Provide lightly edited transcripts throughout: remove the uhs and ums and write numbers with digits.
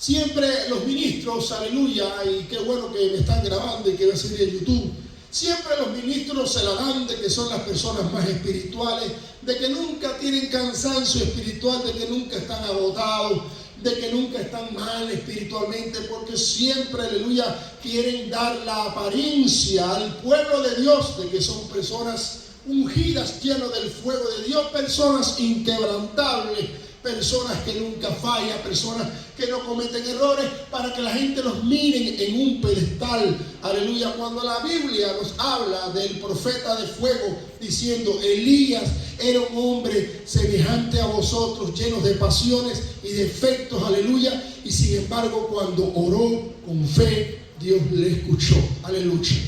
Siempre los ministros, aleluya, y qué bueno que me están grabando y que va a salir en YouTube. Siempre los ministros se la dan de que son las personas más espirituales, de que nunca tienen cansancio espiritual, de que nunca están agotados, de que nunca están mal espiritualmente, porque siempre, aleluya, quieren dar la apariencia al pueblo de Dios de que son personas ungidas, llenas del fuego de Dios, personas inquebrantables, personas que nunca fallan, personas que no cometen errores, para que la gente los mire en un pedestal. Aleluya. Cuando la Biblia nos habla del profeta de fuego diciendo: Elías era un hombre semejante a vosotros, llenos de pasiones y defectos, aleluya, y sin embargo cuando oró con fe, Dios le escuchó, aleluya.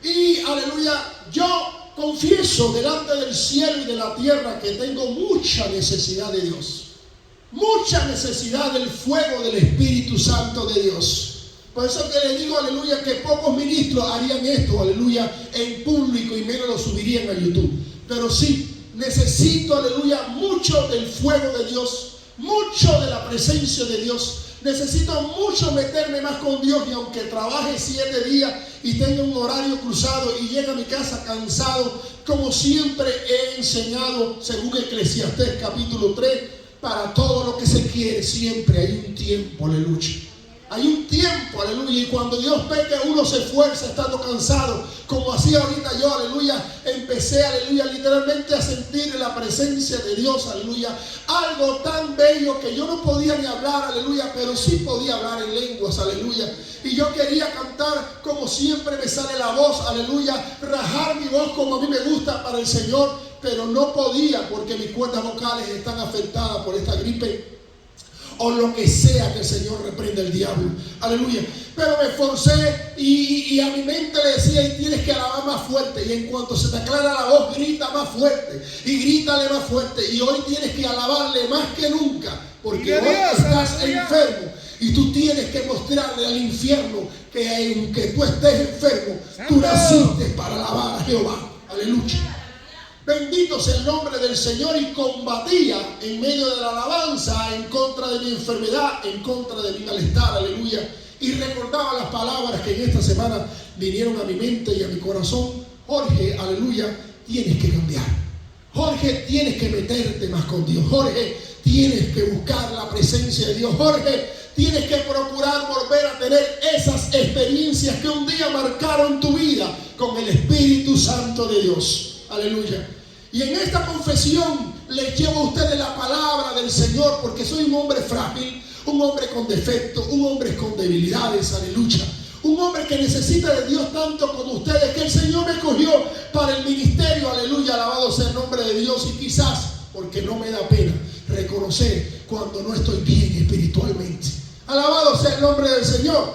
Y aleluya, yo confieso delante del cielo y de la tierra que tengo mucha necesidad de Dios. Mucha necesidad del fuego del Espíritu Santo de Dios. Por eso que le digo, aleluya, que pocos ministros harían esto, aleluya, en público, y menos lo subirían a YouTube. Pero sí, necesito, aleluya, mucho del fuego de Dios, mucho de la presencia de Dios. Necesito mucho meterme más con Dios, y aunque trabaje 7 días y tenga un horario cruzado y llegue a mi casa cansado, como siempre he enseñado, según Eclesiastés capítulo 3, para todo lo que se quiere siempre hay un tiempo, aleluya. Hay un tiempo, aleluya. Y cuando Dios ve que uno se esfuerza estando cansado, como así ahorita yo, aleluya, empecé, aleluya, literalmente a sentir la presencia de Dios, aleluya. Algo tan bello que yo no podía ni hablar, aleluya, pero sí podía hablar en lenguas, aleluya. Y yo quería cantar como siempre me sale la voz, aleluya, rajar mi voz como a mí me gusta para el Señor, pero no podía porque mis cuerdas vocales están afectadas por esta gripe o lo que sea que el Señor reprenda el diablo, aleluya. Pero me esforcé y a mi mente le decía: y tienes que alabar más fuerte, y en cuanto se te aclara la voz, grita más fuerte y grítale más fuerte, y hoy tienes que alabarle más que nunca, porque hoy estás enfermo y tú tienes que mostrarle al infierno que aunque tú estés enfermo, tú naciste para alabar a Jehová, aleluya. Bendito sea el nombre del Señor. Y combatía en medio de la alabanza en contra de mi enfermedad, en contra de mi malestar, aleluya. Y recordaba las palabras que en esta semana vinieron a mi mente y a mi corazón. Jorge, aleluya, tienes que cambiar. Jorge, tienes que meterte más con Dios. Jorge, tienes que buscar la presencia de Dios. Jorge, tienes que procurar volver a tener esas experiencias que un día marcaron tu vida con el Espíritu Santo de Dios. Aleluya. Y en esta confesión les llevo a ustedes la palabra del Señor, porque soy un hombre frágil, un hombre con defectos, un hombre con debilidades, aleluya. Un hombre que necesita de Dios tanto como ustedes, que el Señor me escogió para el ministerio, aleluya, alabado sea el nombre de Dios. Y quizás porque no me da pena reconocer cuando no estoy bien espiritualmente. Alabado sea el nombre del Señor.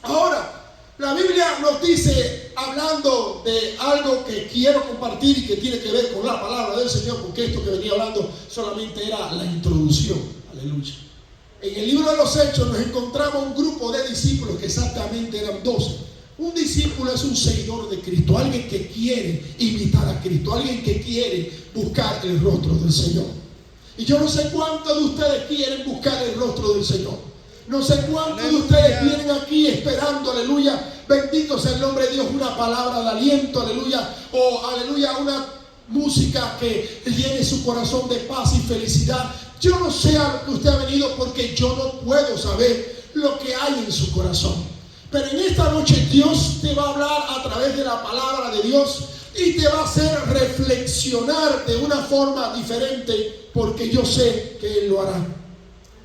Ahora, la Biblia nos dice, hablando de algo que quiero compartir y que tiene que ver con la palabra del Señor, porque esto que venía hablando solamente era la introducción, aleluya. En el libro de los Hechos nos encontramos un grupo de discípulos que exactamente eran 12. Un discípulo es un seguidor de Cristo, alguien que quiere imitar a Cristo, alguien que quiere buscar el rostro del Señor. Y yo no sé cuántos de ustedes quieren buscar el rostro del Señor. No sé cuántos de ustedes vienen aquí esperando, aleluya, bendito sea el nombre de Dios, una palabra de aliento, aleluya, o aleluya, una música que llene su corazón de paz y felicidad. Yo no sé a lo que usted ha venido, porque yo no puedo saber lo que hay en su corazón. Pero en esta noche Dios te va a hablar a través de la palabra de Dios y te va a hacer reflexionar de una forma diferente, porque yo sé que Él lo hará.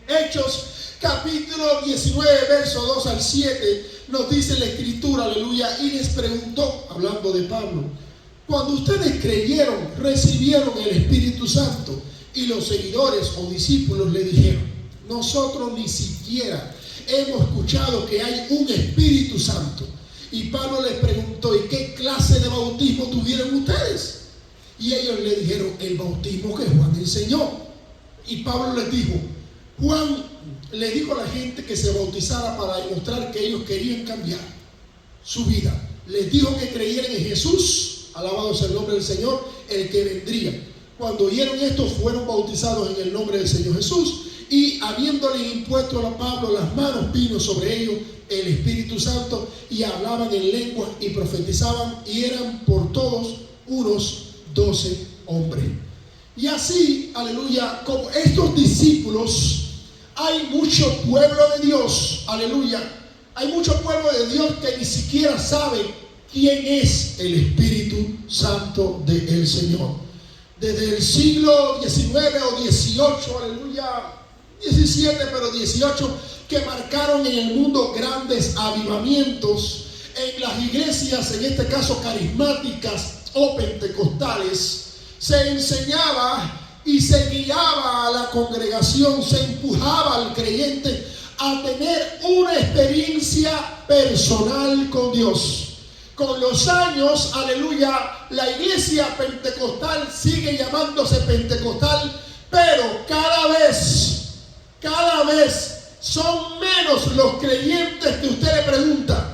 Hechos capítulo 19, verso 2 al 7, nos dice la Escritura, aleluya, y les preguntó, hablando de Pablo: cuando ustedes creyeron, recibieron el Espíritu Santo. Y los seguidores o discípulos le dijeron: nosotros ni siquiera hemos escuchado que hay un Espíritu Santo. Y Pablo les preguntó: ¿y qué clase de bautismo tuvieron ustedes? Y ellos le dijeron: el bautismo que Juan enseñó. Y Pablo les dijo: Juan le dijo a la gente que se bautizara para demostrar que ellos querían cambiar su vida. Les dijo que creyeran en Jesús, alabado sea el nombre del Señor, el que vendría. Cuando oyeron esto, fueron bautizados en el nombre del Señor Jesús. y habiéndole impuesto a Pablo las manos, vino sobre ellos el Espíritu Santo y hablaban en lenguas y profetizaban, y eran por todos unos 12 hombres. Y así, aleluya, como estos discípulos, hay mucho pueblo de Dios, aleluya, hay mucho pueblo de Dios que ni siquiera sabe quién es el Espíritu Santo del Señor. Desde el siglo XIX o XVIII, aleluya, 17, pero 18, que marcaron en el mundo grandes avivamientos en las iglesias, en este caso carismáticas o pentecostales, se enseñaba y se guiaba a la congregación, se empujaba al creyente a tener una experiencia personal con Dios. Con los años, aleluya, la iglesia pentecostal sigue llamándose pentecostal, pero cada vez son menos los creyentes que usted le pregunta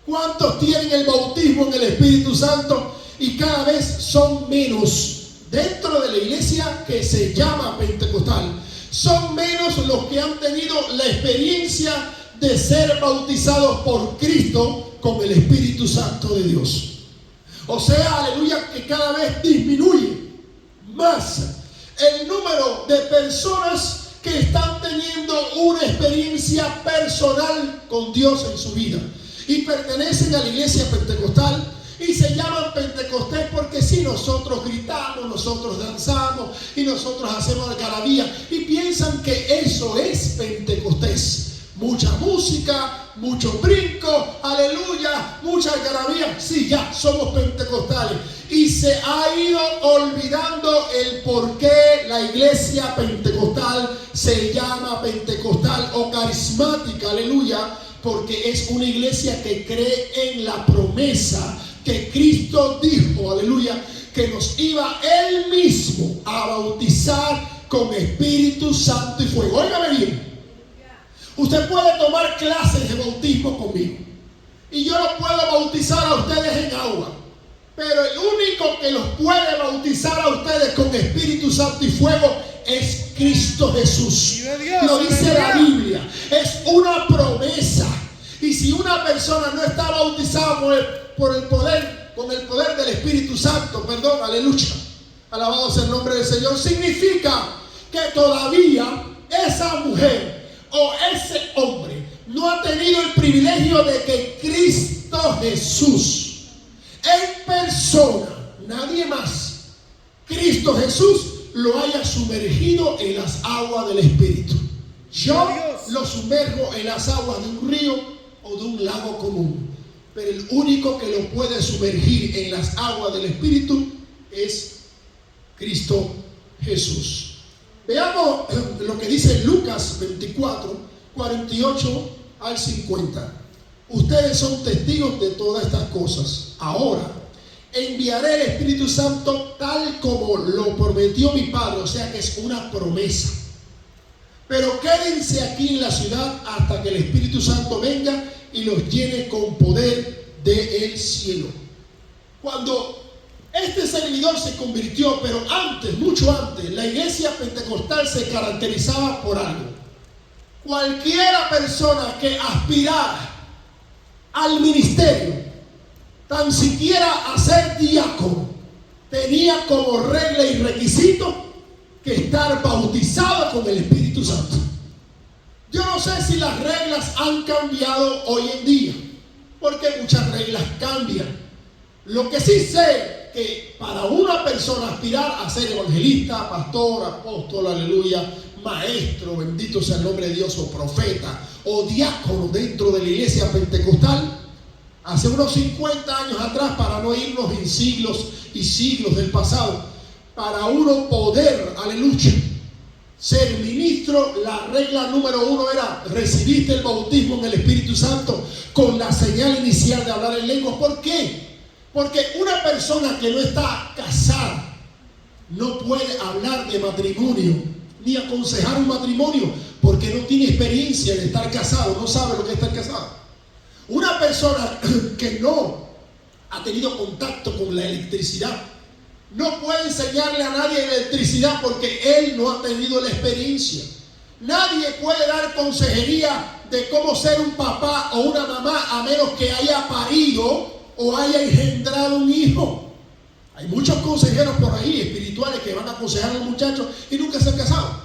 ¿cuántos tienen el bautismo en el Espíritu Santo? Y cada vez son menos dentro de la iglesia que se llama pentecostal. Son menos los que han tenido la experiencia de ser bautizados por Cristo con el Espíritu Santo de Dios. O sea, aleluya, que cada vez disminuye más el número de personas que están teniendo una experiencia personal con Dios en su vida y pertenecen a la iglesia pentecostal y se llaman Pentecostés porque si nosotros gritamos, nosotros danzamos y nosotros hacemos algarabía y piensan que eso es Pentecostés. Mucha música, mucho brinco, aleluya, mucha algarabía. Sí, ya somos pentecostales. Y se ha ido olvidando el por qué la iglesia pentecostal se llama pentecostal o carismática, aleluya, porque es una iglesia que cree en la promesa que Cristo dijo, aleluya, que nos iba Él mismo a bautizar con Espíritu Santo y fuego. Óigame bien. Usted puede tomar clases de bautismo conmigo y yo los puedo bautizar a ustedes en agua, pero el único que los puede bautizar a ustedes con Espíritu Santo y fuego es Cristo Jesús. Lo dice la Biblia, es una promesa. Y si una persona no está bautizada con el poder del Espíritu Santo, perdón, aleluya, alabado sea el nombre del Señor, significa que todavía esa mujer o ese hombre no ha tenido el privilegio de que Cristo Jesús en persona, nadie más, Cristo Jesús lo haya sumergido en las aguas del Espíritu. Yo lo sumerjo en las aguas de un río o de un lago común, pero el único que lo puede sumergir en las aguas del Espíritu es Cristo Jesús. Veamos lo que dice Lucas 24, 48 al 50. Ustedes son testigos de todas estas cosas. Ahora enviaré el Espíritu Santo tal como lo prometió mi Padre, o sea que es una promesa. Pero quédense aquí en la ciudad hasta que el Espíritu Santo venga y los llene con poder del cielo. Cuando este servidor se convirtió, pero antes, mucho antes, la iglesia pentecostal se caracterizaba por algo. Cualquiera persona que aspirara al ministerio, tan siquiera a ser diácono, tenía como regla y requisito que estar bautizado con el Espíritu Santo. Yo no sé si las reglas han cambiado hoy en día, porque muchas reglas cambian. Lo que sí sé que para una persona aspirar a ser evangelista, pastor, apóstol, aleluya, maestro, bendito sea el nombre de Dios, o profeta, o diácono dentro de la iglesia pentecostal, hace unos 50 años atrás, para no irnos en siglos y siglos del pasado, para uno poder, aleluya, ser ministro, la regla número 1 era: recibiste el bautismo en el Espíritu Santo con la señal inicial de hablar en lenguas. ¿Por qué? Porque una persona que no está casada no puede hablar de matrimonio ni aconsejar un matrimonio porque no tiene experiencia de estar casado, no sabe lo que es estar casado. Una persona que no ha tenido contacto con la electricidad no puede enseñarle a nadie electricidad porque él no ha tenido la experiencia. Nadie puede dar consejería de cómo ser un papá o una mamá a menos que haya parido o haya engendrado un hijo. Hay muchos consejeros por ahí espirituales que van a aconsejar a los muchachos y nunca se han casado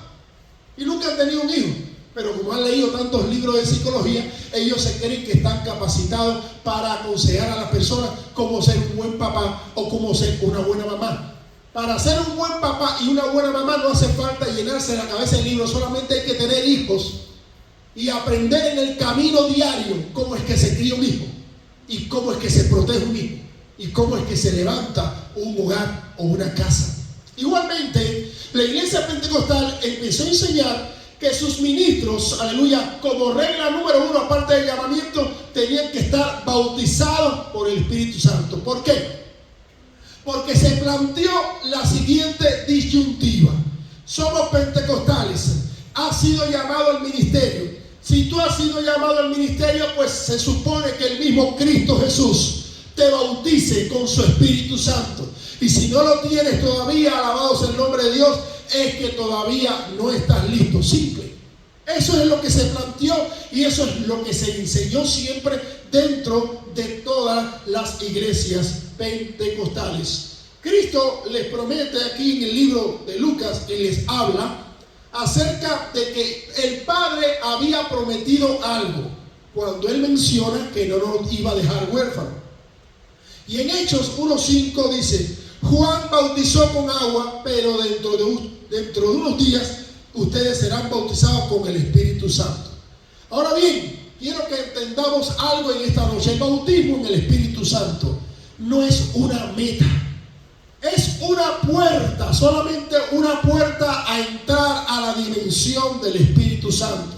y nunca han tenido un hijo. Pero como han leído tantos libros de psicología, ellos se creen que están capacitados para aconsejar a las personas cómo ser un buen papá o cómo ser una buena mamá. Para ser un buen papá y una buena mamá no hace falta llenarse la cabeza de libros, solamente hay que tener hijos y aprender en el camino diario cómo es que se cría un hijo y cómo es que se protege un hijo y cómo es que se levanta un hogar o una casa. Igualmente, la iglesia pentecostal empezó a enseñar que sus ministros, aleluya, como regla número 1, aparte del llamamiento, tenían que estar bautizados por el Espíritu Santo. ¿Por qué? Porque se planteó la siguiente disyuntiva: somos pentecostales, has sido llamado al ministerio. Si tú has sido llamado al ministerio, pues se supone que el mismo Cristo Jesús te bautice con su Espíritu Santo. Y si no lo tienes todavía, alabado sea el nombre de Dios, es que todavía no estás listo. Simple. Eso es lo que se planteó y eso es lo que se enseñó siempre dentro de todas las iglesias pentecostales. Cristo les promete aquí en el libro de Lucas, y les habla acerca de que el Padre había prometido algo cuando Él menciona que no nos iba a dejar huérfanos. Y en Hechos 1:5 dice: Juan bautizó con agua, pero dentro de unos días ustedes serán bautizados con el Espíritu Santo. Ahora bien, quiero que entendamos algo en esta noche. El bautismo en el Espíritu Santo no es una meta, es una puerta, solamente una puerta a entrar a la dimensión del Espíritu Santo.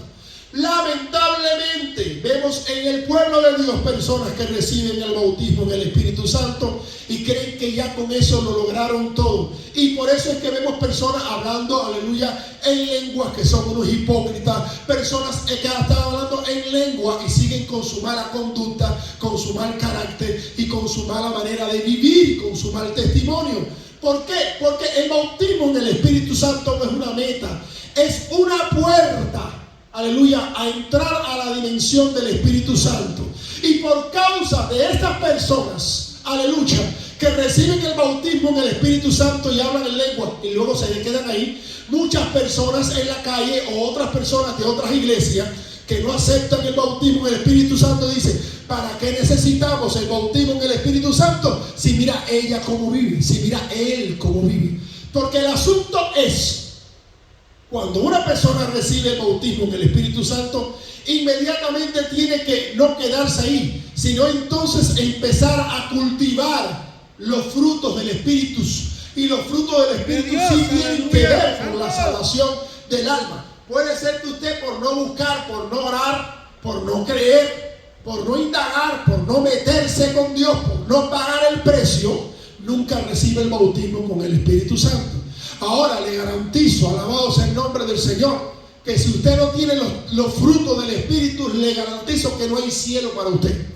Lamentablemente vemos en el pueblo de Dios personas que reciben el bautismo en el Espíritu Santo y creen que ya con eso lo lograron todo, y por eso es que vemos personas hablando, aleluya, en lenguas, que son unos hipócritas, personas que están hablando en lengua y siguen con su mala conducta, con su mal carácter y con su mala manera de vivir, con su mal testimonio. ¿Por qué? Porque el bautismo en el Espíritu Santo no es una meta, es una puerta, aleluya, a entrar a la dimensión del Espíritu Santo. Y por causa de estas personas, aleluya, que reciben el bautismo en el Espíritu Santo y hablan en lengua y luego se quedan ahí, muchas personas en la calle o otras personas de otras iglesias que no aceptan el bautismo en el Espíritu Santo dicen: ¿para qué necesitamos el bautismo en el Espíritu Santo si mira ella cómo vive, si mira él cómo vive? Porque el asunto es, cuando una persona recibe el bautismo en el Espíritu Santo, inmediatamente tiene que no quedarse ahí, sino entonces empezar a cultivar los frutos del Espíritu. Y los frutos del Espíritu sí tienen que ver con la salvación del alma. Puede ser que usted, por no buscar, por no orar, por no creer, por no indagar, por no meterse con Dios, por no pagar el precio, nunca recibe el bautismo con el Espíritu Santo. Ahora le garantizo, alabado sea el nombre del Señor, que si usted no tiene los frutos del Espíritu, le garantizo que no hay cielo para usted.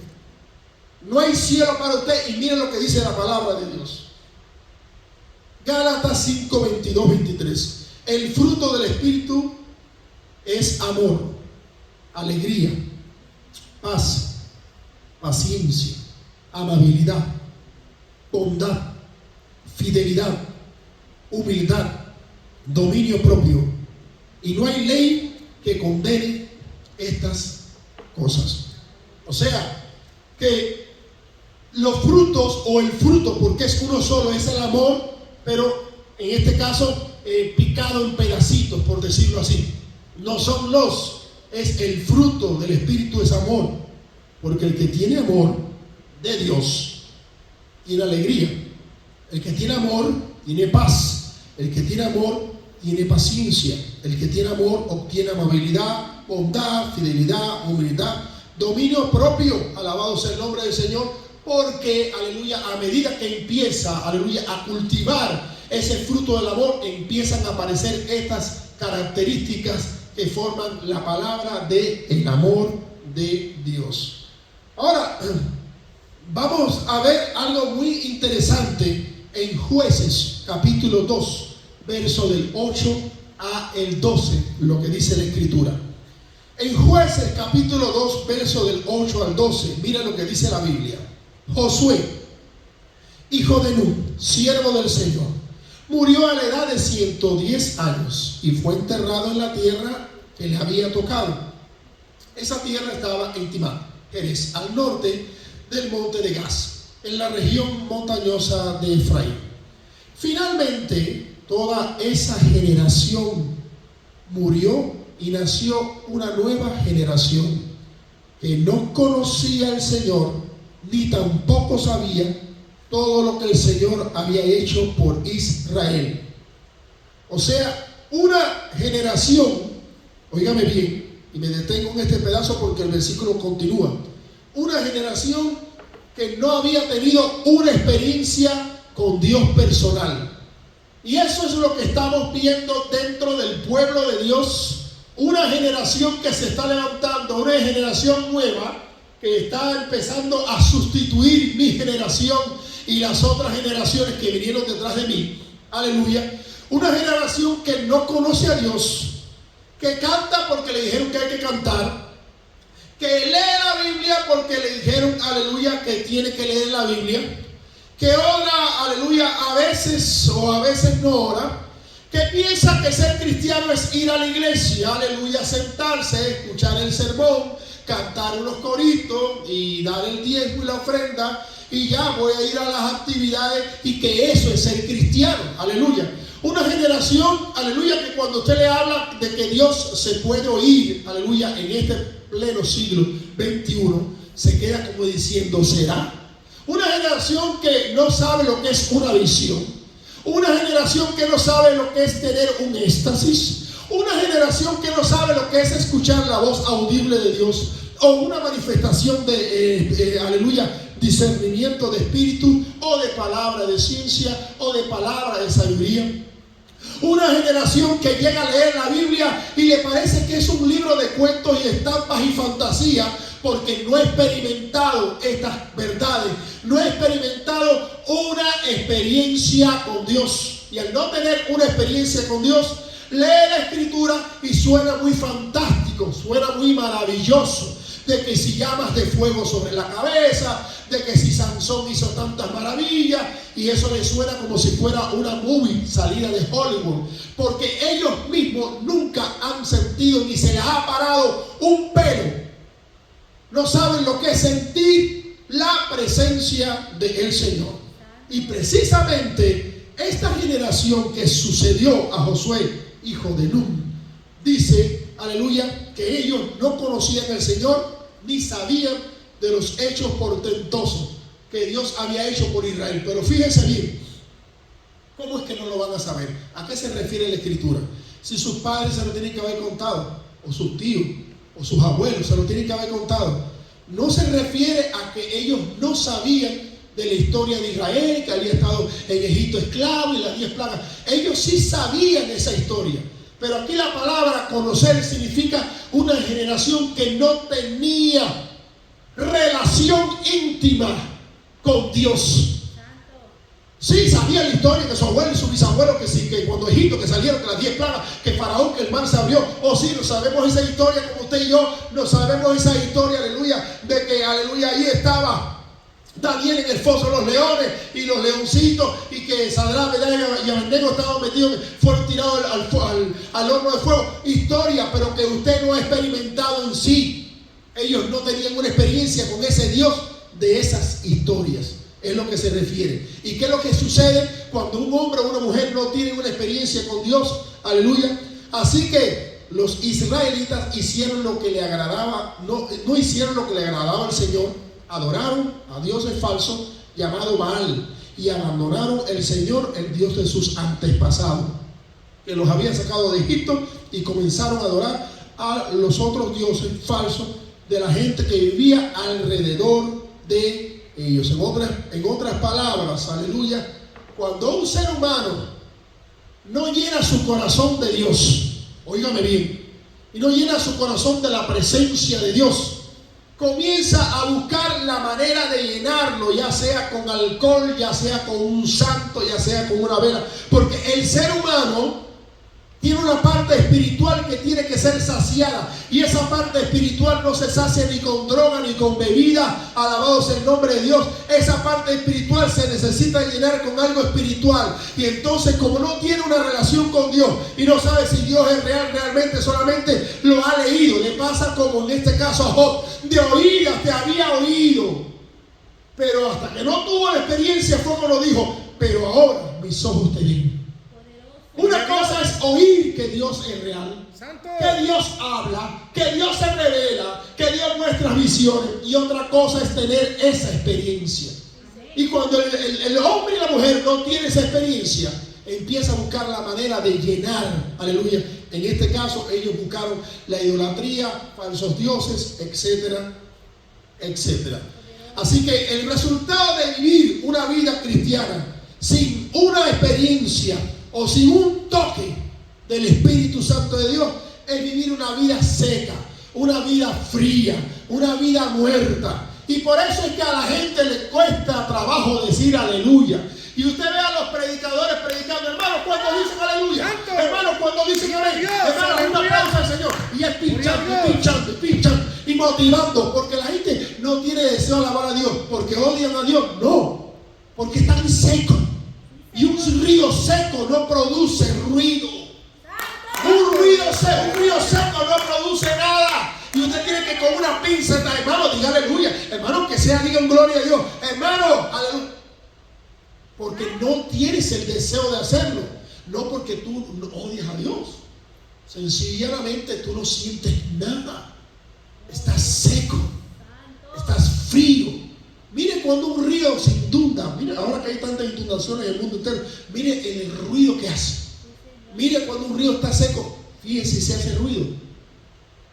No hay cielo para usted. Y miren lo que dice la palabra de Dios. Gálatas 5, 22, 23. El fruto del Espíritu es amor, alegría, paz, paciencia, amabilidad, bondad, fidelidad, humildad, dominio propio. Y no hay ley que condene estas cosas. O sea, que los frutos, o el fruto, porque es uno solo, es el amor, pero en este caso picado en pedacitos, por decirlo así. No son es el fruto del Espíritu, es amor. Porque el que tiene amor de Dios tiene alegría. El que tiene amor tiene paz. El que tiene amor tiene paciencia. El que tiene amor obtiene amabilidad, bondad, fidelidad, humildad, dominio propio. Alabado sea el nombre del Señor. Porque, aleluya, a medida que empieza, aleluya, a cultivar ese fruto del amor, empiezan a aparecer estas características que forman la palabra de el amor de Dios. Ahora, vamos a ver algo muy interesante en Jueces, capítulo 2, verso del 8 a el 12, lo que dice la Escritura. En Jueces capítulo 2, verso del 8 al 12, mira lo que dice la Biblia. Josué, hijo de Nun, siervo del Señor, murió a la edad de 110 años y fue enterrado en la tierra que le había tocado. Esa tierra estaba en Timná, Jerez, al norte del monte de Gaz, en la región montañosa de Efraín. Finalmente, toda esa generación murió y nació una nueva generación que no conocía al Señor ni tampoco sabía todo lo que el Señor había hecho por Israel. O sea, una generación, óigame bien, y me detengo en este pedazo porque el versículo continúa. Una generación que no había tenido una experiencia con Dios personal. Y eso es lo que estamos viendo dentro del pueblo de Dios. Una generación que se está levantando, una generación nueva que está empezando a sustituir mi generación y las otras generaciones que vinieron detrás de mí. Aleluya. Una generación que no conoce a Dios, que canta porque le dijeron que hay que cantar, que lee la Biblia porque le dijeron, aleluya, que tiene que leer la Biblia, que ora, aleluya, a veces o a veces no ora, que piensa que ser cristiano es ir a la iglesia, aleluya, sentarse, escuchar el sermón, cantar unos coritos y dar el diezmo y la ofrenda y ya voy a ir a las actividades, y que eso es ser cristiano, aleluya. Una generación, aleluya, que cuando usted le habla de que Dios se puede oír, aleluya, en este pleno siglo XXI, se queda como diciendo, ¿será? Una generación que no sabe lo que es una visión. Una generación que no sabe lo que es tener un éxtasis. Una generación que no sabe lo que es escuchar la voz audible de Dios, o una manifestación de, aleluya, discernimiento de espíritu, o de palabra de ciencia, o de palabra de sabiduría. Una generación que llega a leer la Biblia y le parece que es un libro de cuentos y estampas y fantasía, porque no ha experimentado estas verdades, no ha experimentado una experiencia con Dios. Y al no tener una experiencia con Dios, lee la Escritura y suena muy fantástico, suena muy maravilloso, de que si llamas de fuego sobre la cabeza, de que si Sansón hizo tantas maravillas, y eso le suena como si fuera una movie salida de Hollywood, porque ellos mismos nunca han sentido ni se les ha parado un pelo. No saben lo que es sentir la presencia del Señor. Y precisamente esta generación que sucedió a Josué, hijo de Nun, dice, aleluya, que ellos no conocían al Señor ni sabían de los hechos portentosos que Dios había hecho por Israel. Pero fíjense bien, ¿cómo es que no lo van a saber? ¿A qué se refiere la Escritura? Si sus padres se lo tienen que haber contado, o sus tíos, o sus abuelos se lo tienen que haber contado. No se refiere a que ellos no sabían de la historia de Israel, que había estado en Egipto esclavo y las 10 plagas. Ellos sí sabían esa historia. Pero aquí la palabra conocer significa una generación que no tenía relación íntima con Dios. Sí, sabía la historia de su abuelo y su bisabuelo, que sí, que cuando Egipto, que salieron de las 10 plagas, que Faraón, que el mar se abrió. Oh sí, no sabemos esa historia como usted y yo, no sabemos esa historia, aleluya, de que, aleluya, ahí estaba Daniel en el foso de los leones y los leoncitos, y que Sadrach, Mesach y Abednego estaban metidos, fueron tirados al horno de fuego. Historia, pero que usted no ha experimentado en sí. Ellos no tenían una experiencia con ese Dios de esas historias. Es lo que se refiere. ¿Y qué es lo que sucede cuando un hombre o una mujer no tiene una experiencia con Dios? Aleluya. Así que los israelitas hicieron lo que le agradaba, no hicieron lo que le agradaba al Señor. Adoraron a dioses falsos llamado Baal, y abandonaron el Señor, el Dios de sus antepasados, que los había sacado de Egipto, y comenzaron a adorar a los otros dioses falsos de la gente que vivía alrededor de ellos. En otras palabras, aleluya, cuando un ser humano no llena su corazón de Dios, óigame bien, y no llena su corazón de la presencia de Dios, comienza a buscar la manera de llenarlo, ya sea con alcohol, ya sea con un santo, ya sea con una vela, porque el ser humano Tiene una parte espiritual que tiene que ser saciada. Y esa parte espiritual no se sacia ni con droga ni con bebida. Alabado sea el nombre de Dios. Esa parte espiritual se necesita llenar con algo espiritual. Y entonces, como no tiene una relación con Dios y no sabe si Dios es real, realmente solamente lo ha leído. Le pasa como en este caso a Job. De oídas te había oído, pero hasta que no tuvo la experiencia fue como lo dijo. Pero ahora mis ojos te ven. Una cosa es oír que Dios es real, que Dios habla, que Dios se revela, que Dios muestra visiones. Y otra cosa es tener esa experiencia. Y cuando el hombre y la mujer no tienen esa experiencia, empieza a buscar la manera de llenar. Aleluya. En este caso ellos buscaron la idolatría, falsos dioses, etcétera, etcétera. Así que el resultado de vivir una vida cristiana sin una experiencia o sin un toque del Espíritu Santo de Dios es vivir una vida seca, una vida fría, una vida muerta. Y por eso es que a la gente le cuesta trabajo decir aleluya. Y usted ve a los predicadores predicando, hermanos, cuando dicen aleluya, hermanos, cuando dicen amén, hermanos, un aplauso al Señor. Y es pinchando y motivando, porque la gente no tiene deseo de alabar a Dios porque odian a Dios, no, porque están secos. Y un río seco no produce ruido. Un río seco no produce nada. Y usted tiene que con una pinza, hermano, diga aleluya. Hermano, que sea, digan gloria a Dios. Hermano, aleluya. Porque no tienes el deseo de hacerlo. No porque tú odias a Dios. Sencillamente tú no sientes nada. Estás seco. Estás frío. Mire cuando un río se inunda. Mire ahora que hay tantas inundaciones en el mundo entero. Mire el ruido que hace. Mire cuando un río está seco. Fíjense si hace ruido.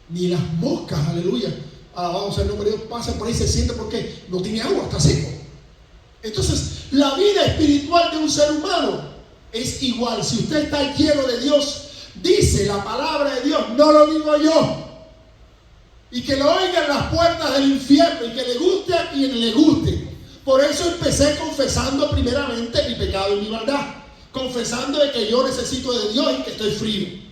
Ni las moscas, aleluya, alabado sea el nombre de Dios, pasan por ahí, se siente porque no tiene agua, está seco. Entonces la vida espiritual de un ser humano es igual. Si usted está lleno de Dios, dice la palabra de Dios, no lo digo yo, y que lo oigan las puertas del infierno y que le guste a quien le guste. Por eso empecé confesando primeramente mi pecado y mi maldad, confesando de que yo necesito de Dios y que estoy frío.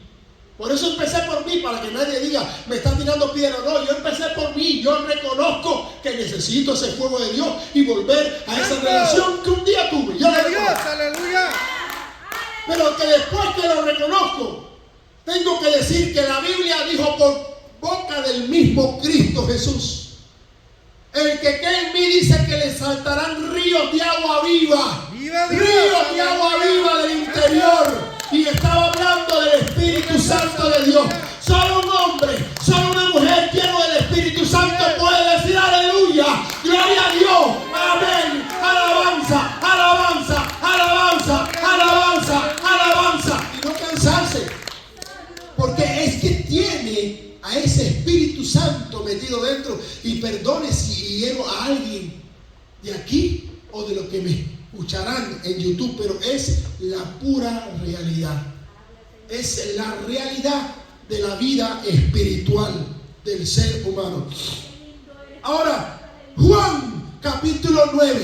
Por eso empecé por mí, para que nadie diga, me están tirando piedra. No, yo empecé por mí. Yo reconozco que necesito ese fuego de Dios y volver a esa relación que un día tuve. Yo le digo, aleluya. Pero que después que lo reconozco, tengo que decir que la Biblia dijo por boca del mismo Cristo Jesús: el que cree en mí, dice que le saltarán ríos de agua viva. Ríos de agua viva del interior. Y estaba hablando del Espíritu Santo de Dios. Solo un hombre, solo una mujer lleno del Espíritu Santo puede decir aleluya, gloria a Dios, amén, alabanza, alabanza, alabanza, alabanza, alabanza. Y no cansarse, porque es que tiene a ese Espíritu Santo metido dentro. Y perdone si hiero a alguien de aquí o de lo que me escucharán en YouTube, pero es la pura realidad. Es la realidad de la vida espiritual del ser humano. Ahora, Juan capítulo 9,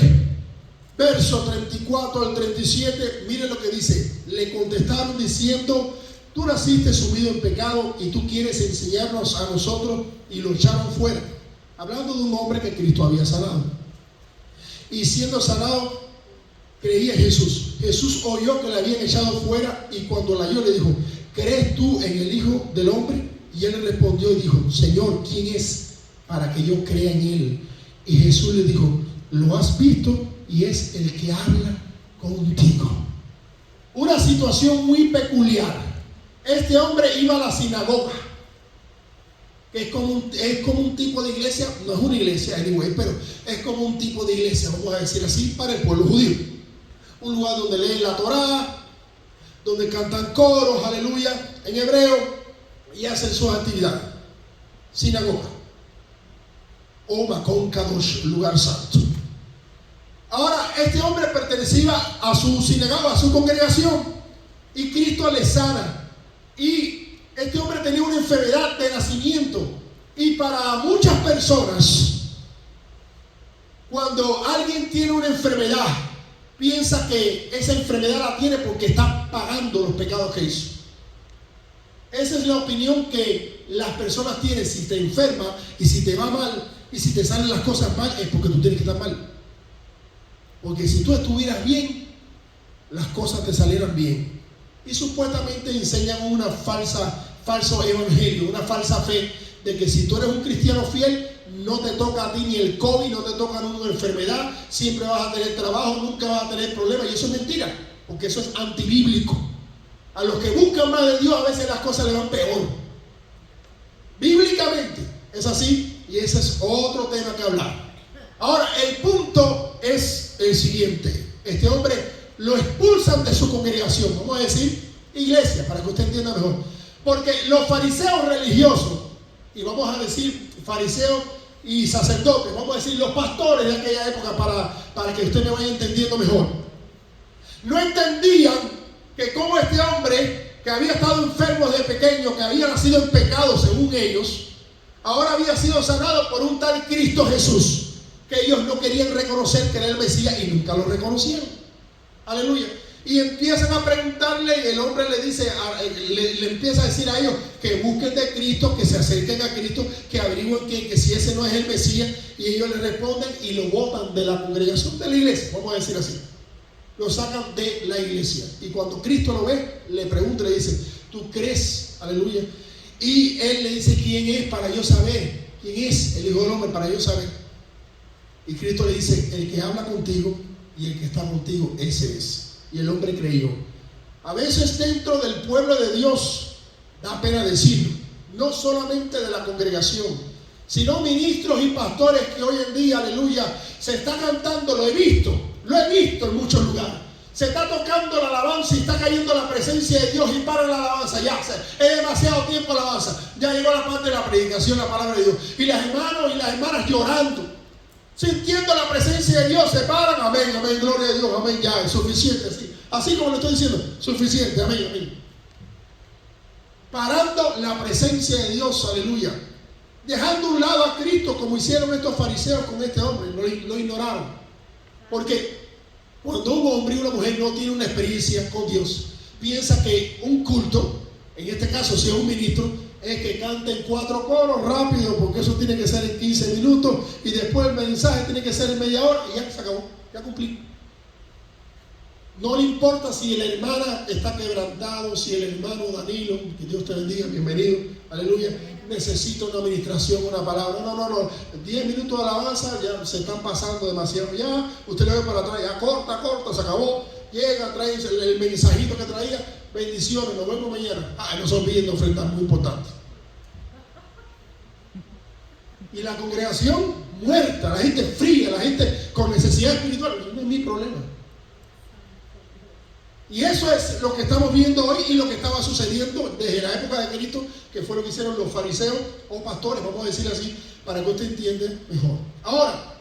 verso 34 al 37, miren lo que dice. Le contestaron diciendo: tú naciste sumido en pecado y tú quieres enseñarnos a nosotros. Y lo echaron fuera. Hablando de un hombre que Cristo había sanado. Y siendo sanado, creía en Jesús. Jesús oyó que le habían echado fuera, y cuando la halló le dijo: ¿crees tú en el Hijo del Hombre? Y él le respondió y dijo: Señor, ¿quién es para que yo crea en él? Y Jesús le dijo: lo has visto y es el que habla contigo. Una situación muy peculiar. Este hombre iba a la sinagoga, que es como un tipo de iglesia. No es una iglesia, anyway, pero es como un tipo de iglesia, vamos a decir así, para el pueblo judío. Un lugar donde leen la Torá, donde cantan coros, aleluya, en hebreo, y hacen sus actividades. Sinagoga o Makon Kadosh, lugar santo. Ahora, este hombre pertenecía a su sinagoga, a su congregación, y Cristo le sana. Y este hombre tenía una enfermedad de nacimiento. Y para muchas personas, cuando alguien tiene una enfermedad, piensa que esa enfermedad la tiene porque está pagando los pecados que hizo. Esa es la opinión que las personas tienen. Si te enferma y si te va mal y si te salen las cosas mal, es porque tú tienes que estar mal. Porque si tú estuvieras bien, las cosas te salieran bien. Y supuestamente enseñan falso evangelio, una falsa fe de que si tú eres un cristiano fiel, no te toca a ti ni el COVID, no te toca ninguna enfermedad, siempre vas a tener trabajo, nunca vas a tener problemas. Y eso es mentira, porque eso es antibíblico. A los que buscan más de Dios, a veces las cosas le van peor. Bíblicamente es así, y ese es otro tema que hablar. Ahora, el punto es el siguiente. Este hombre lo expulsan de su congregación, vamos a decir iglesia, para que usted entienda mejor. Porque los fariseos religiosos, y vamos a decir fariseos y sacerdotes, vamos a decir los pastores de aquella época, para que usted me vaya entendiendo mejor, no entendían que como este hombre que había estado enfermo desde pequeño, que había nacido en pecado según ellos, ahora había sido sanado por un tal Cristo Jesús, que ellos no querían reconocer que era el Mesías y nunca lo reconocieron. Aleluya. Y empiezan a preguntarle, y el hombre le dice, le empieza a decir a ellos que busquen de Cristo, que se acerquen a Cristo, que averigüen que si ese no es el Mesías, y ellos le responden y lo botan de la congregación de la iglesia, vamos a decir así. Lo sacan de la iglesia. Y cuando Cristo lo ve, le pregunta, le dice, ¿tú crees? Aleluya. Y él le dice, ¿quién es para yo saber? ¿Quién es el Hijo del Hombre para yo saber? Y Cristo le dice, el que habla contigo y el que está contigo, ese es. Y el hombre creyó. A veces dentro del pueblo de Dios, da pena decirlo, no solamente de la congregación, sino ministros y pastores que hoy en día, aleluya, se está cantando, lo he visto en muchos lugares. Se está tocando la alabanza y está cayendo la presencia de Dios y para la alabanza. Ya, es demasiado tiempo la alabanza. Ya llegó la parte de la predicación, la palabra de Dios. Y los hermanos y las hermanas llorando, sintiendo la presencia de Dios, se paran, amén, amén, gloria a Dios, amén, ya, es suficiente, así como le estoy diciendo, suficiente, amén, amén. Parando la presencia de Dios, aleluya. Dejando a un lado a Cristo, como hicieron estos fariseos con este hombre, lo ignoraron. Porque cuando un hombre y una mujer no tienen una experiencia con Dios, piensa que un culto, en este caso si es un ministro, es que canten 4 coros rápido, porque eso tiene que ser en 15 minutos y después el mensaje tiene que ser en media hora y ya se acabó, ya cumplí. No le importa si la hermana está quebrantado, si el hermano Danilo, que Dios te bendiga, bienvenido, aleluya, necesita una administración, una palabra. No, 10 minutos de alabanza ya se están pasando demasiado, ya usted le ve para atrás, ya corta, se acabó, llega, trae el mensajito que traía, bendiciones, nos vemos mañana. No se olviden de ofrendar, muy importante. Y la congregación muerta, la gente fría, la gente con necesidad espiritual. Eso no es mi problema. Y eso es lo que estamos viendo hoy y lo que estaba sucediendo desde la época de Cristo, que fue lo que hicieron los fariseos o pastores, vamos a decir así, para que usted entienda mejor. Ahora,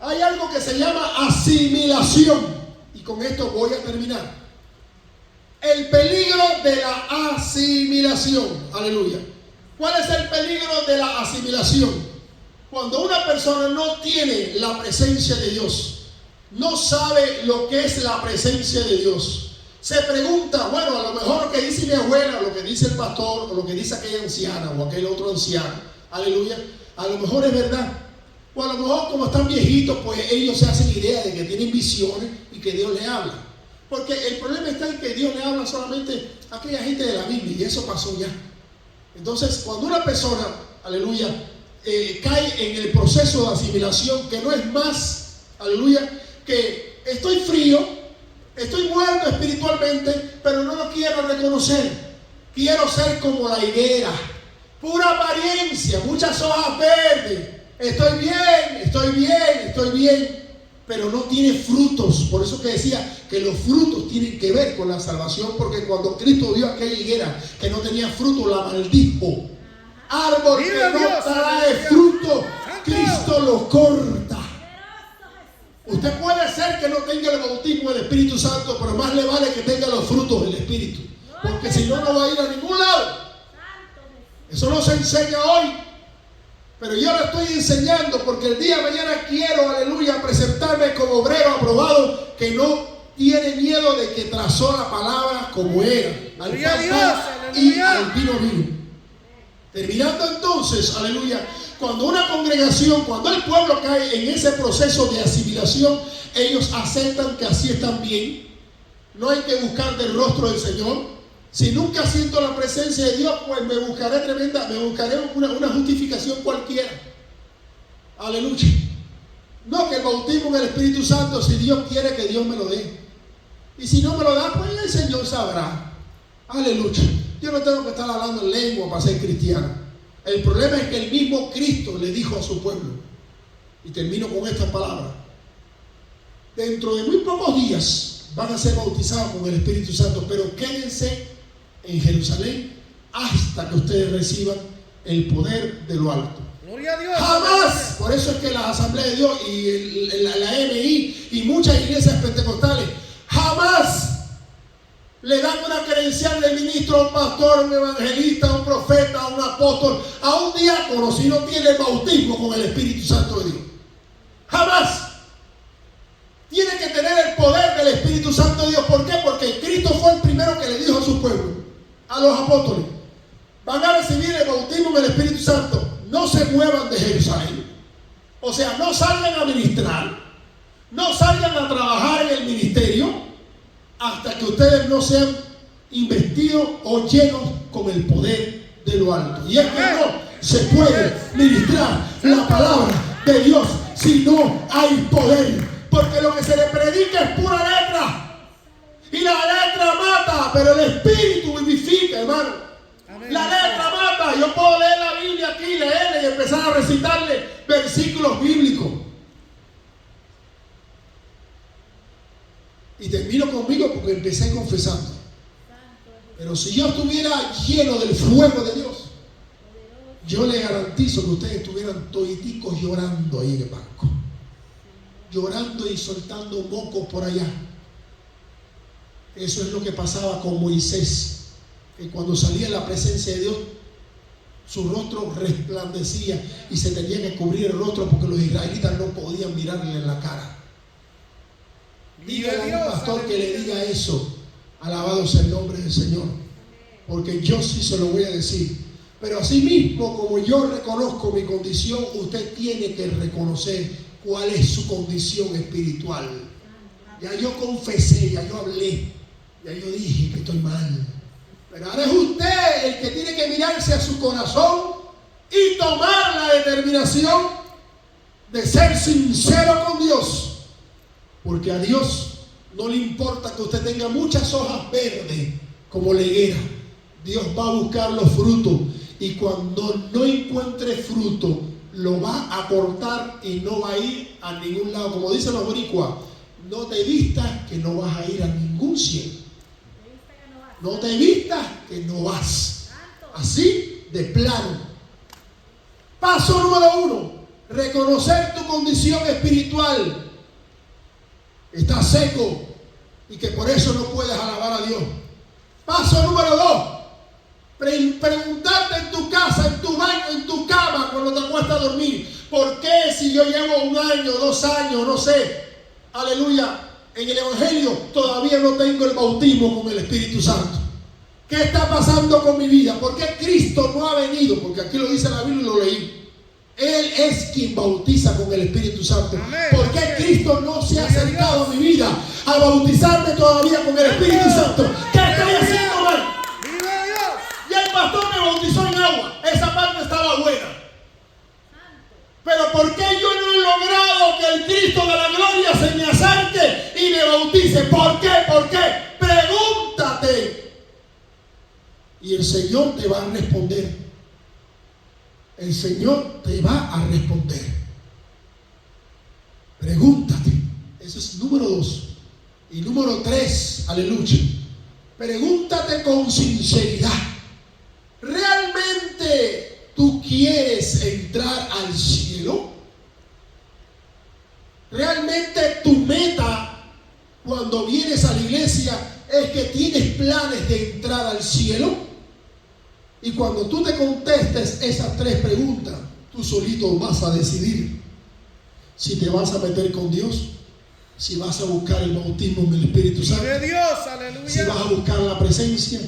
hay algo que se llama asimilación, y con esto voy a terminar. El peligro de la asimilación, aleluya. ¿Cuál es el peligro de la asimilación? Cuando una persona no tiene la presencia de Dios, no sabe lo que es la presencia de Dios, se pregunta, bueno, a lo mejor lo que dice mi abuela, lo que dice el pastor, o lo que dice aquella anciana o aquel otro anciano, aleluya, a lo mejor es verdad. O a lo mejor como están viejitos, pues ellos se hacen idea de que tienen visiones y que Dios les habla. Porque el problema está en que Dios le habla solamente a aquella gente de la Biblia, y eso pasó ya. Entonces, cuando una persona, aleluya, cae en el proceso de asimilación, que no es más, aleluya, que estoy frío, estoy muerto espiritualmente, pero no lo quiero reconocer. Quiero ser como la higuera, pura apariencia, muchas hojas verdes. Estoy bien, pero no tiene frutos. Por eso que decía que los frutos tienen que ver con la salvación, porque cuando Cristo vio aquella higuera que no tenía fruto, la maldijo. Árbol que no trae fruto, Cristo lo corta. Usted puede ser que no tenga el bautismo del Espíritu Santo, pero más le vale que tenga los frutos del Espíritu, porque si no, no va a ir a ningún lado. Eso no se enseña hoy, pero yo lo estoy enseñando porque el día de mañana quiero, aleluya, presentarme como obrero aprobado, que no tiene miedo de que trazó la palabra como era. Al y al vino vivo. Terminando entonces, aleluya, cuando una congregación, cuando el pueblo cae en ese proceso de asimilación, ellos aceptan que así están bien. No hay que buscar del rostro del Señor. Si nunca siento la presencia de Dios, pues me buscaré una justificación cualquiera. Aleluya. No, que el bautismo en el Espíritu Santo, si Dios quiere, que Dios me lo dé. Y si no me lo da, pues el Señor sabrá. Aleluya. Yo no tengo que estar hablando en lengua para ser cristiano. El problema es que el mismo Cristo le dijo a su pueblo, y termino con esta palabra: dentro de muy pocos días van a ser bautizados con el Espíritu Santo, pero quédense en Jerusalén hasta que ustedes reciban el poder de lo alto. Gloria a Dios. Jamás. Por eso es que la Asamblea de Dios y la MI y muchas iglesias pentecostales jamás le dan una credencial de ministro a un pastor, a un evangelista, a un profeta, a un apóstol, a un diácono, si no tiene bautismo con el Espíritu Santo de Dios. Jamás. Tiene que tener el poder del Espíritu Santo de Dios. ¿Por qué? Porque Cristo fue el primero que le dijo a su pueblo, a los apóstoles: van a recibir el bautismo en el Espíritu Santo. No se muevan de Jerusalén. O sea, no salgan a ministrar, no salgan a trabajar en el ministerio hasta que ustedes no sean investidos o llenos con el poder de lo alto. Y es que no se puede ministrar la palabra de Dios si no hay poder, porque lo que se le predica es pura letra, y la letra mata, pero el Espíritu vivifica, hermano. La letra mata. Yo puedo leer la Biblia aquí, leerla y empezar a recitarle versículos bíblicos. Y termino conmigo porque empecé confesando. Pero si yo estuviera lleno del fuego de Dios, yo le garantizo que ustedes estuvieran toditicos llorando ahí en el banco, llorando y soltando mocos por allá. Eso es lo que pasaba con Moisés, que cuando salía en la presencia de Dios, su rostro resplandecía y se tenía que cubrir el rostro porque los israelitas no podían mirarle en la cara. Dígale a un pastor que le diga eso. Alabado sea el nombre del Señor, porque yo sí se lo voy a decir. Pero así mismo, como yo reconozco mi condición, usted tiene que reconocer cuál es su condición espiritual. Ya yo confesé, ya yo hablé, ya yo dije que estoy mal. Pero ahora es usted el que tiene que mirarse a su corazón y tomar la determinación de ser sincero con Dios. Porque a Dios no le importa que usted tenga muchas hojas verdes como la higuera. Dios va a buscar los frutos, y cuando no encuentre fruto, lo va a cortar y no va a ir a ningún lado. Como dicen los boricuas: no te vistas que no vas a ir a ningún cielo. No te vistas que no vas. Así de plano. Paso número 1: reconocer tu condición espiritual. Estás seco y que por eso no puedes alabar a Dios. Paso número 2: preguntarte en tu casa, en tu baño, en tu cama, cuando te acuestas a dormir: ¿por qué si yo llevo 1 año, 2 años, no sé, aleluya, en el Evangelio, todavía no tengo el bautismo con el Espíritu Santo? ¿Qué está pasando con mi vida? ¿Por qué Cristo no ha venido? Porque aquí lo dice la Biblia y lo leí. Él es quien bautiza con el Espíritu Santo. ¿Por qué Cristo no se ha acercado a mi vida a bautizarme todavía con el Espíritu Santo? ¿Qué estoy haciendo mal? Y el pastor me bautizó en agua. Esa parte estaba buena. Pero ¿por qué yo no he logrado que el Cristo de la gloria se me acerque y me bautice? ¿Por qué? ¿Por qué? Pregúntate. Y el Señor te va a responder. El Señor te va a responder. Pregúntate. Eso es número 2. Y número 3, aleluya, pregúntate con sinceridad: ¿realmente tú quieres entrar al cielo? ¿Realmente tu meta cuando vienes a la iglesia es que tienes planes de entrar al cielo? Y cuando tú te contestes esas 3 preguntas, tú solito vas a decidir si te vas a meter con Dios, si vas a buscar el bautismo en el Espíritu Santo, Dios, aleluya, si vas a buscar la presencia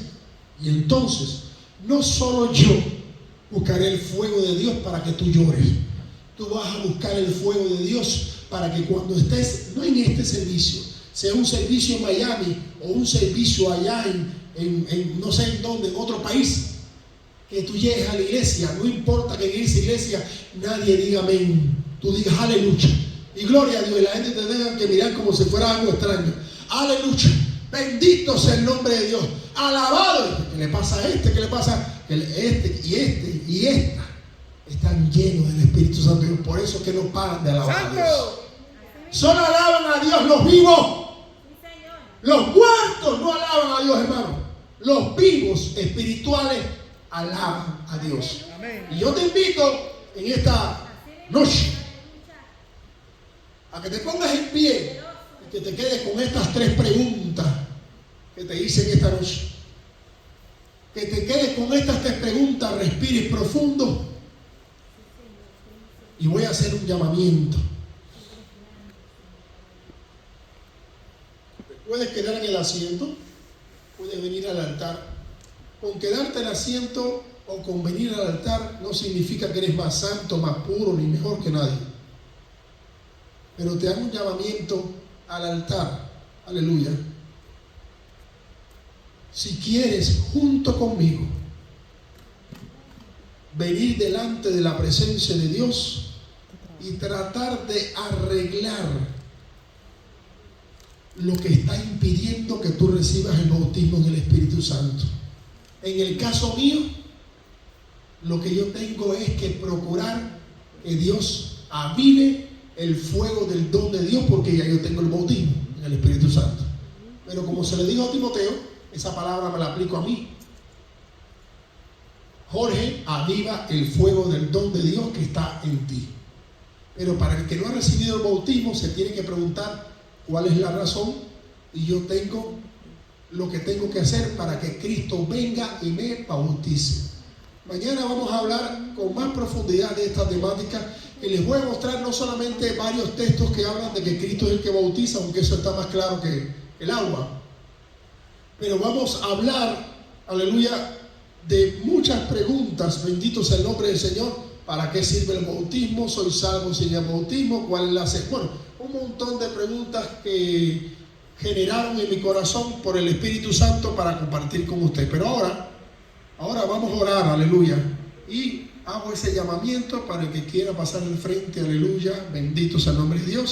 Y entonces, no solo yo buscaré el fuego de Dios para que tú llores. Tú vas a buscar el fuego de Dios para que cuando estés, no en este servicio, sea un servicio en Miami o un servicio allá en no sé en dónde, en otro país, que tú llegues a la iglesia, no importa que en esa iglesia nadie diga amén, tú digas aleluya y gloria a Dios, y la gente te tenga que mirar como si fuera algo extraño. Aleluya, bendito sea el nombre de Dios, alabado. ¿Qué le pasa a este? ¿Qué le pasa? Que este y esta están llenos del Espíritu Santo, y por eso es que no paran de alabar a Dios. Solo alaban a Dios los vivos. Los muertos no alaban a Dios, hermano. Los vivos espirituales alaban a Dios. Y yo te invito en esta noche a que te pongas en pie y que te quedes con estas 3 preguntas que te hice en esta noche. Que te quedes con estas 3 preguntas, respires profundo y voy a hacer un llamamiento. Puedes quedar en el asiento, puedes venir al altar. Con quedarte en el asiento o con venir al altar no significa que eres más santo, más puro, ni mejor que nadie. Pero te hago un llamamiento al altar. Aleluya. Si quieres, junto conmigo, venir delante de la presencia de Dios y tratar de arreglar lo que está impidiendo que tú recibas el bautismo en el Espíritu Santo. En el caso mío, lo que yo tengo es que procurar que Dios avive el fuego del don de Dios, porque ya yo tengo el bautismo en el Espíritu Santo. Pero como se le dijo a Timoteo, esa palabra me la aplico a mí. Jorge, aviva el fuego del don de Dios que está en ti. Pero para el que no ha recibido el bautismo, se tiene que preguntar cuál es la razón, y yo tengo lo que tengo que hacer para que Cristo venga y me bautice. Mañana vamos a hablar con más profundidad de esta temática y les voy a mostrar no solamente varios textos que hablan de que Cristo es el que bautiza, aunque eso está más claro que el agua, pero vamos a hablar, aleluya, de muchas preguntas. Bendito sea el nombre del Señor. ¿Para qué sirve el bautismo? ¿Soy salvo sin el bautismo? ¿Cuál es la bueno, un montón de preguntas que generaron en mi corazón por el Espíritu Santo para compartir con usted. Pero ahora vamos a orar, aleluya, y hago ese llamamiento para el que quiera pasar al frente, aleluya, bendito sea el nombre de Dios.